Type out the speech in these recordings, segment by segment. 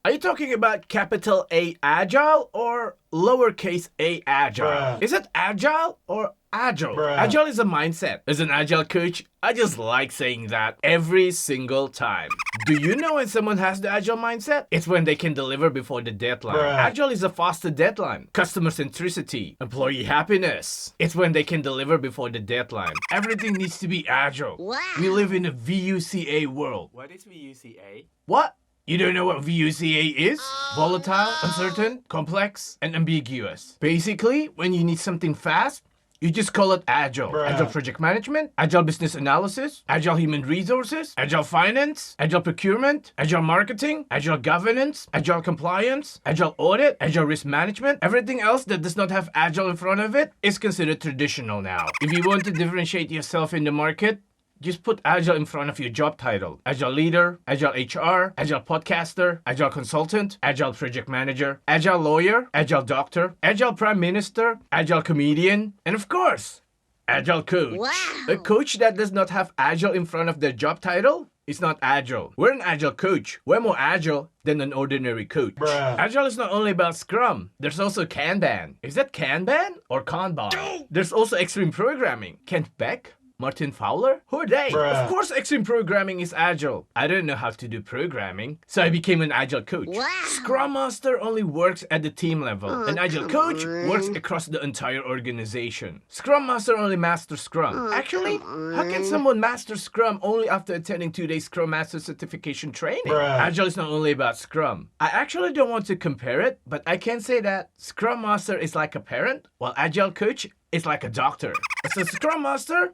Are you talking about capital A Agile or lowercase a Agile? Bruh. Is it Agile or Agile? Bruh. Agile is a mindset. As an Agile coach, I just like saying that every single time. Do you know when someone has the Agile mindset? It's when they can deliver before the deadline. Bruh. Agile is a faster deadline. Customer centricity. Employee happiness. It's when they can deliver before the deadline. Everything needs to be Agile. Wow. We live in a VUCA world. What is VUCA? What? You don't know what VUCA is? Volatile, uncertain, complex, and ambiguous. Basically, when you need something fast, you just call it Agile. Bruh. Agile project management, Agile business analysis, Agile human resources, Agile finance, Agile procurement, Agile marketing, Agile governance, Agile compliance, Agile audit, Agile risk management. Everything else that does not have Agile in front of it is considered traditional now. If you want to differentiate yourself in the market, just put Agile in front of your job title. Agile leader, Agile HR, Agile podcaster, Agile consultant, Agile project manager, Agile lawyer, Agile doctor, Agile prime minister, Agile comedian, and of course, Agile coach. Wow. A coach that does not have Agile in front of their job title is not Agile. We're an Agile coach. We're more Agile than an ordinary coach. Bruh. Agile is not only about Scrum. There's also Kanban. Is that Kanban or Kanban? There's also extreme programming. Kent Beck? Martin Fowler? Who are they? Bruh. Of course extreme programming is Agile. I don't know how to do programming, so I became an Agile coach. Wow. Scrum Master only works at the team level. An Agile come coach on. works across the entire organization. Scrum Master only masters Scrum. Actually, how can someone master Scrum only after attending 2 days Scrum Master certification training? Bruh. Agile is not only about Scrum. I actually don't want to compare it, but I can say that Scrum Master is like a parent, while Agile coach is like a doctor. As a Scrum Master,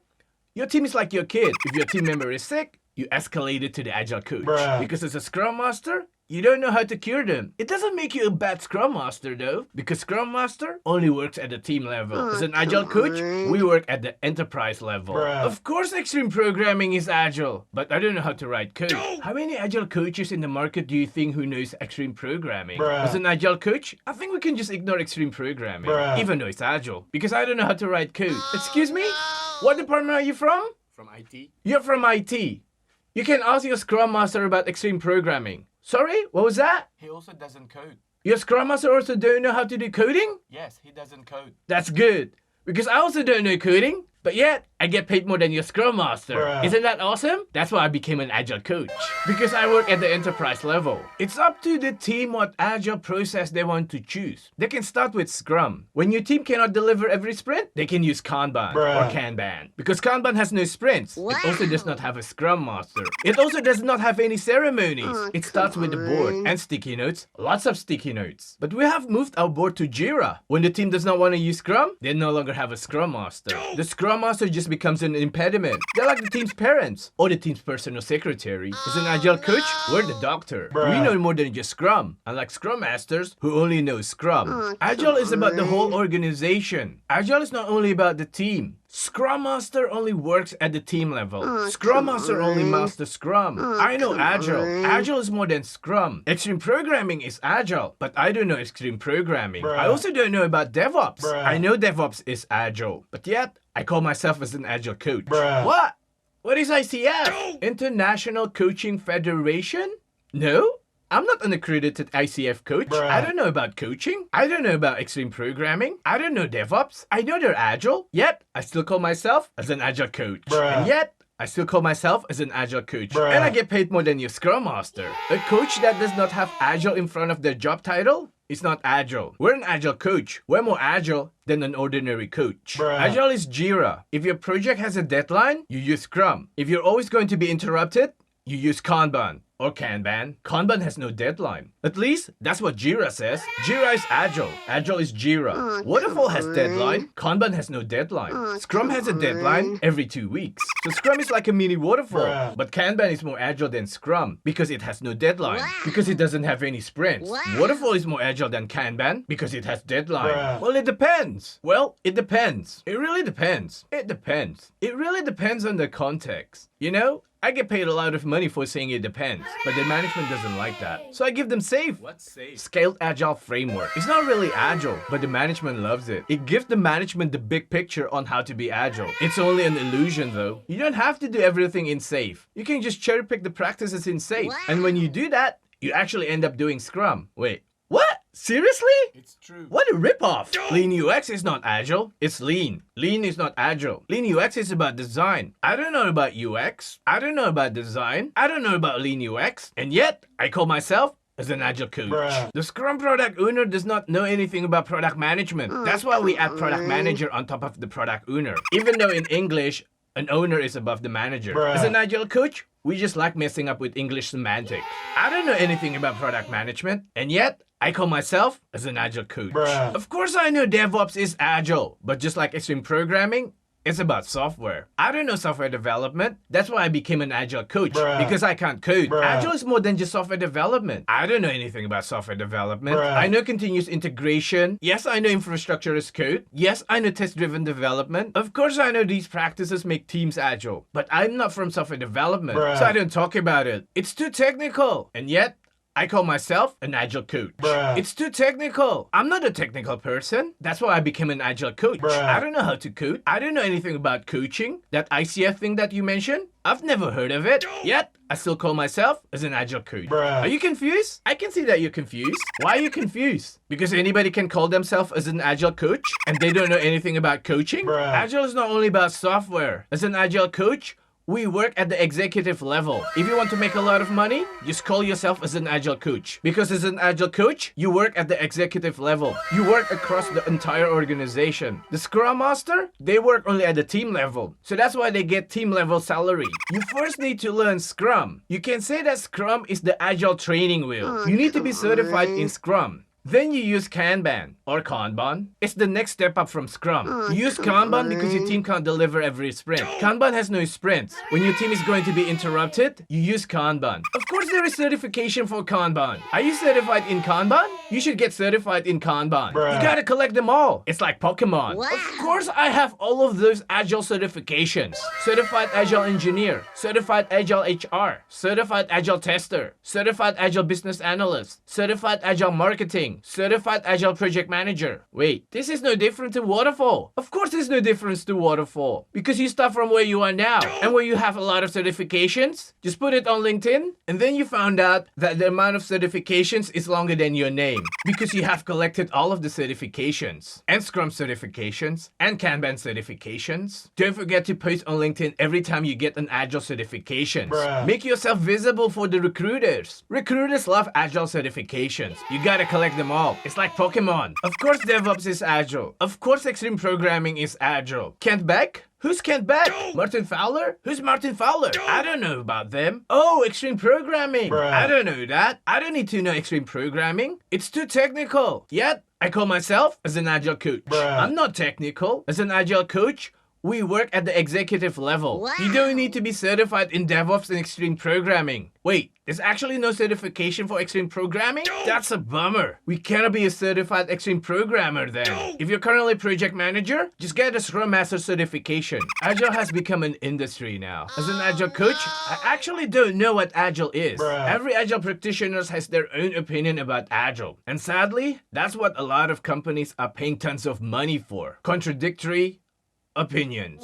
your team is like your kid. If your team member is sick, you escalate it to the Agile coach. Bruh. Because as a Scrum Master, you don't know how to cure them. It doesn't make you a bad Scrum Master though, because Scrum Master only works at the team level. As an Agile coach, we work at the enterprise level. Bruh. Of course extreme programming is Agile, but I don't know how to write code. How many Agile coaches in the market do you think who knows extreme programming? Bruh. As an Agile coach, I think we can just ignore extreme programming, Bruh. even though it's Agile, because I don't know how to write code. Excuse me? What department are you from? From IT? You're from IT. You can ask your Scrum Master about extreme programming. Sorry, what was that? He also doesn't code. Your Scrum Master also don't know how to do coding? Yes, he doesn't code. That's good, because I also don't know coding, but yet I get paid more than your Scrum Master. Bruh. Isn't that awesome? That's why I became an Agile coach, because I work at the enterprise level. It's up to the team what Agile process they want to choose. They can start with Scrum. When your team cannot deliver every sprint, they can use Kanban Bruh. or Kanban, because Kanban has no sprints. Wow. It also does not have a Scrum Master. It also does not have any ceremonies. Oh, It starts with the board and sticky notes, lots of sticky notes. But we have moved our board to Jira. When the team does not want to use Scrum, they no longer have a Scrum Master. The Scrum Master just becomes an impediment. They're like the team's parents or the team's personal secretary. As an Agile coach, we're the doctor. Bruh. We know more than just Scrum, unlike Scrum Masters who only know Scrum. Oh, Agile is about the come whole organization. Agile is not only about the team. Scrum Master only works at the team level. Oh, Scrum come Master only on. masters Scrum. I know come Agile. on. Agile is more than Scrum. Extreme programming is Agile, but I don't know extreme programming. Bruh. I also don't know about DevOps. Bruh. I know DevOps is Agile, but yet I call myself as an Agile coach. Bruh. What? What is ICF? International Coaching Federation? No? I'm not an accredited ICF coach. Bruh. I don't know about coaching. I don't know about extreme programming. I don't know DevOps. I know they're Agile, yet I still call myself as an Agile coach. Bruh. And yet, I still call myself as an Agile coach. Bruh. And I get paid more than your Scrum Master. A coach that does not have Agile in front of their job title is not Agile. We're an Agile coach. We're more Agile than an ordinary coach. Bruh. Agile is Jira. If your project has a deadline, you use Scrum. If you're always going to be interrupted, you use Kanban or Kanban. Kanban has no deadline. At least, that's what Jira says. Jira is Agile. Agile is Jira. Oh, Waterfall has come on. deadline. Kanban has no deadline. Oh, Scrum has a come deadline on. every 2 weeks. So Scrum is like a mini waterfall. Bruh. But Kanban is more agile than Scrum because it has no deadline. Wow. Because it doesn't have any sprints. Wow. Waterfall is more agile than Kanban because it has deadline. Bruh. Well, it depends. Well, it depends. It really depends. It depends. It really depends on the context. You know, I get paid a lot of money for saying it depends, but the management doesn't like that. So I give them SAFE. What's safe? Scaled Agile framework. It's not really agile, but the management loves it. It gives the management the big picture on how to be agile. It's only an illusion though. You don't have to do everything in SAFE. You can just cherry pick the practices in SAFE. Wow. And when you do that, you actually end up doing Scrum. Wait, what? Seriously? It's true. What a ripoff! Lean UX is not agile, it's lean. Lean is not agile. Lean UX is about design. I don't know about UX. I don't know about design. I don't know about lean UX. And yet, I call myself as an Agile Coach. Bruh. The Scrum product owner does not know anything about product management. That's why we add product manager on top of the product owner. Even though in English, an owner is above the manager. Bruh. As an Agile Coach, we just like messing up with English semantics. I don't know anything about product management, and yet, I call myself as an Agile Coach. Bruh. Of course I know DevOps is Agile, but just like extreme programming, it's about software. I don't know software development. That's why I became an Agile Coach. Bruh. Because I can't code. Bruh. Agile is more than just software development. I don't know anything about software development. Bruh. I know continuous integration. Yes, I know infrastructure as code. Yes, I know test-driven development. Of course I know these practices make teams agile. But I'm not from software development. Bruh. So I don't talk about it. It's too technical. And yet, I call myself an Agile Coach. Bruh. It's too technical. I'm not a technical person. That's why I became an Agile Coach. Bruh. I don't know how to code. I don't know anything about coaching. That ICF thing that you mentioned, I've never heard of it. Yet, I still call myself as an Agile Coach. Bruh. Are you confused? I can see that you're confused. Why are you confused? Because anybody can call themselves as an Agile Coach and they don't know anything about coaching? Bruh. Agile is not only about software. As an Agile Coach, we work at the executive level. If you want to make a lot of money, just call yourself as an Agile Coach. Because as an Agile Coach, you work at the executive level. You work across the entire organization. The Scrum Master, they work only at the team level. So that's why they get team level salary. You first need to learn Scrum. You can say that Scrum is the Agile training wheel. You need to be certified in Scrum. Then you use Kanban or Kanban. It's the next step up from Scrum. You use Kanban because your team can't deliver every sprint. Kanban has no sprints. When your team is going to be interrupted, you use Kanban. Of course, there is certification for Kanban. Are you certified in Kanban? You should get certified in Kanban. Bruh. You gotta collect them all. It's like Pokemon. Of course, I have all of those Agile certifications. Certified Agile Engineer, Certified Agile HR, Certified Agile Tester, Certified Agile Business Analyst, Certified Agile Marketing, Certified Agile Project Manager. Wait, this is no different to Waterfall. Of course there's no difference to Waterfall. Because you start from where you are now. And where you have a lot of certifications, just put it on LinkedIn. And then you found out that the amount of certifications is longer than your name. Because you have collected all of the certifications. And Scrum certifications. And Kanban certifications. Don't forget to post on LinkedIn every time you get an Agile certification. Bruh. Make yourself visible for the recruiters. Recruiters love Agile certifications. You gotta collect them all. It's like Pokemon. Of course DevOps is Agile. Of course extreme programming is Agile. Kent Beck? Who's Kent Beck? Martin Fowler? Who's Martin Fowler? I don't know about them. Oh, extreme programming. Bruh. I don't know that. I don't need to know extreme programming. It's too technical. Yet, I call myself as an Agile Coach. Bruh. I'm not technical. As an Agile Coach, we work at the executive level. You don't need to be certified in DevOps and extreme programming. Wait, there's actually no certification for extreme programming? That's a bummer. We cannot be a certified extreme programmer then. If you're currently project manager, just get a Scrum Master certification. Agile has become an industry now. As an Agile Coach, I actually don't know what Agile is. Bruh. Every Agile practitioner has their own opinion about Agile. And sadly, that's what a lot of companies are paying tons of money for. Contradictory opinions.